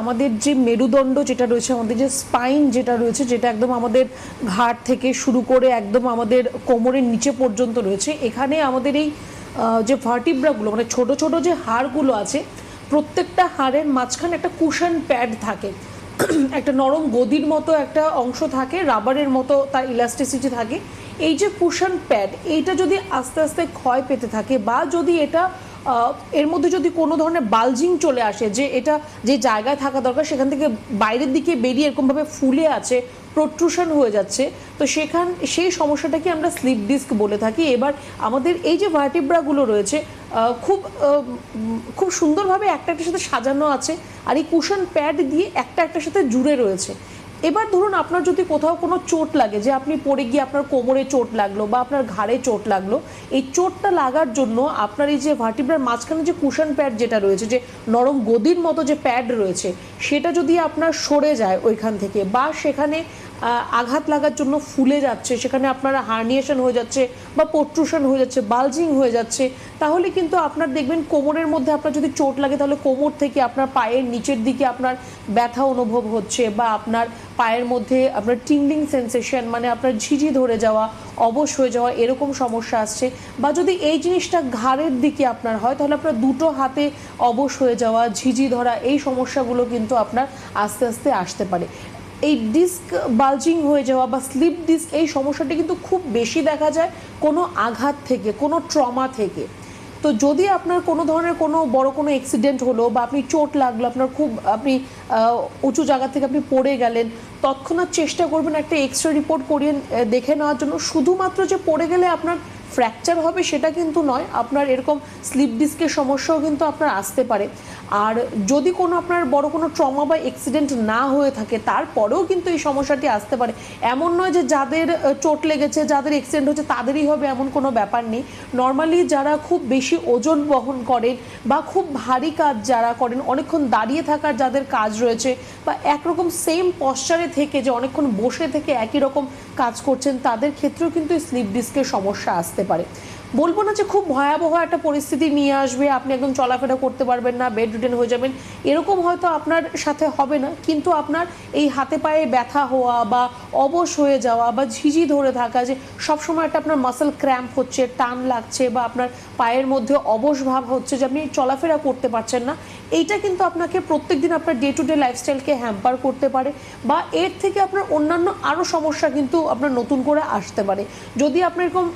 আমাদের যে মেরুদণ্ড যেটা রয়েছে, আমাদের যে স্পাইন যেটা রয়েছে, যেটা একদম আমাদের ঘাড় থেকে শুরু করে একদম আমাদের কোমরের নিচে পর্যন্ত রয়েছে, এখানে আমাদের এই যে ভার্টিব্রাগুলো মানে ছোট ছোট যে হাড়গুলো আছে, প্রত্যেকটা হাড়ের মাঝখানে একটা কুশন প্যাড থাকে, একটা নরম গদির মতো একটা অংশ থাকে, রাবারের মতো তার ইলাস্টিসিটি থাকে। এই যে কুশন প্যাড, এইটা যদি আস্তে আস্তে ক্ষয় পেতে থাকে বা যদি এটা এর মধ্যে যদি কোনো ধরনের বালজিং চলে আসে, যে এটা যে জায়গায় থাকা দরকার সেখান থেকে বাইরের দিকে বেরিয়ে এরকমভাবে ফুলে আছে, প্রোট্রুশন হয়ে যাচ্ছে, তো সেই সমস্যাটাকে আমরা স্লিপ ডিস্ক বলে থাকি। এবার আমাদের এই যে ভার্টিব্রাগুলো রয়েছে খুব খুব সুন্দরভাবে একটা একটার সাথে সাজানো আছে, আর এই কুশন প্যাড দিয়ে একটা একটার সাথে জুড়ে রয়েছে। এবার ধরুন আপনার যদি কোথাও কোনো চোট লাগে, যে আপনি পড়ে গিয়ে আপনার কোমরে চোট লাগলো বা আপনার ঘাড়ে চোট লাগলো, এই চোটটা লাগার জন্য আপনার এই যে ভার্টিব্রার মাঝখানে যে কুশন প্যাড যেটা রয়েছে, যে নরম গদির মতো যে প্যাড রয়েছে, সেটা যদি আপনার সরে যায় ওইখান থেকে বা সেখানে আঘাত লাগার জন্য ফুলে যাচ্ছে, সেখানে আপনার হার্নিয়েশন হয়ে যাচ্ছে বা প্রোট্রুশন হয়ে যাচ্ছে, বালজিং হয়ে যাচ্ছে, তাহলে কিন্তু আপনার দেখবেন কোমরের মধ্যে আপনার যদি চোট লাগে তাহলে কোমর থেকে আপনার পায়ের নিচের দিকে আপনার ব্যথা অনুভব হচ্ছে, বা আপনার পায়ের মধ্যে আপনার টিংলিং সেন্সেশন মানে আপনার ঝিঝি ধরে যাওয়া, অবশ হয়ে যাওয়া, এরকম সমস্যা আসছে। বা যদি এই জিনিসটা ঘাড়ের দিকে আপনার হয় তাহলে আপনার দুটো হাতে অবশ হয়ে যাওয়া, ঝিঝি ধরা, এই সমস্যাগুলো কিন্তু আপনার আস্তে আস্তে আসতে পারে। এই ডিস্ক বালজিং হয়ে যাওয়া বা স্লিপ ডিস্ক, এই সমস্যাটি কিন্তু খুব বেশি দেখা যায় কোনো আঘাত থেকে, কোনো ট্রমা থেকে। তো যদি আপনার কোনো ধরনের কোনো বড় কোনো অ্যাক্সিডেন্ট হলো বা আপনি চোট লাগলো, আপনার খুব আপনি উঁচু জায়গা থেকে আপনি পড়ে গেলেন, তৎক্ষণাৎ চেষ্টা করবেন একটা এক্সরে রিপোর্ট করিয়ে দেখে নেওয়ার জন্য। শুধুমাত্র যে পড়ে গেলে আপনার ফ্র্যাকচার হবে সেটা কিন্তু নয়, আপনার এরকম স্লিপ ডিস্কের সমস্যাও কিন্তু আপনার আসতে পারে। আর যদি কোনো আপনার বড় কোনো ট্রমা বা অ্যাক্সিডেন্ট না হয়ে থাকে তারপরেও কিন্তু এই সমস্যাটি আসতে পারে। এমন নয় যে যাদের চোট লেগেছে, যাদের অ্যাক্সিডেন্ট হচ্ছে তাদেরই হবে, এমন কোনো ব্যাপার নেই। নর্মালি যারা খুব বেশি ওজন বহন করেন বা খুব ভারী কাজ যারা করেন, অনেকক্ষণ দাঁড়িয়ে থাকার যাদের কাজ রয়েছে, বা একরকম সেম পশ্চারে থেকে যে অনেকক্ষণ বসে থেকে একই রকম কাজ করছেন, তাদের ক্ষেত্রেও কিন্তু স্লিপ ডিস্কের সমস্যা আসতে পারে। বলবো না যে খুব ভয়াবহ একটা পরিস্থিতি নিয়ে আসবে, আপনি একদম চলাফেরা করতে পারবেন না, বেড রিডেন হয়ে যাবেন, এরকম হয়তো আপনার সাথে হবে না, কিন্তু আপনার এই হাতে পায়ে ব্যথা হওয়া বা অবশ হয়ে যাওয়া বা ঝিঝি ধরে থাকা, যে সবসময় একটা আপনার মাসেল ক্র্যাম্প হচ্ছে, টান লাগছে, বা আপনার পায়ের মধ্যে অবশ ভাব হচ্ছে, যে আপনি চলাফেরা করতে পারছেন না, এইটা কিন্তু আপনাকে প্রত্যেকদিন আপনার ডে টু ডে লাইফস্টাইলকে হ্যাম্পার করতে পারে, বা এর থেকে আপনার অন্যান্য আরও সমস্যা কিন্তু আপনার নতুন করে আসতে পারে। যদি আপনার এরকম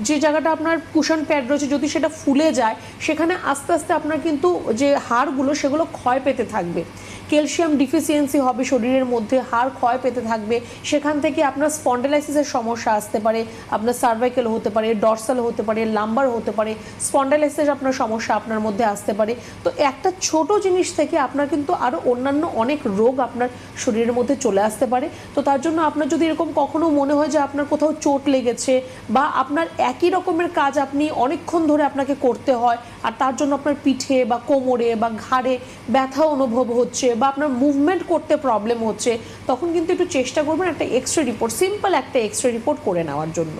যে জায়গাটা আপনার কুশন প্যাড রয়েছে যদি সেটা ফুলে যায়, সেখানে আস্তে আস্তে আপনার কিন্তু যে হাড়গুলো সেগুলো ক্ষয় পেতে থাকবে, ক্যালসিয়াম ডিফিসিয়েন্সি হবে শরীরের মধ্যে, হাড় ক্ষয় পেতে থাকবে, সেখান থেকে আপনার স্পন্ডালাইসিসের সমস্যা আসতে পারে, আপনার সার্ভাইকেল হতে পারে, ডরসাল হতে পারে, লাম্বার হতে পারে, স্পন্ডালাইসিসের আপনার সমস্যা আপনার মধ্যে আসতে পারে। তো একটা ছোট জিনিস থেকে আপনার কিন্তু আরও অন্যান্য অনেক রোগ আপনার শরীরের মধ্যে চলে আসতে পারে। তো তার জন্য আপনার যদি এরকম কখনো মনে হয় যে আপনার কোথাও চোট লেগেছে, বা আপনার একই রকমের কাজ আপনি অনেকক্ষণ ধরে আপনাকে করতে হয়, আর তার জন্য আপনার পিঠে বা কোমরে বা ঘাড়ে ব্যথা অনুভব হচ্ছে, বা আপনার মুভমেন্ট করতে প্রবলেম হচ্ছে, তখন কিন্তু একটু চেষ্টা করবেন একটা এক্সরে রিপোর্ট, সিম্পল একটা এক্সরে রিপোর্ট করে নেওয়ার জন্য।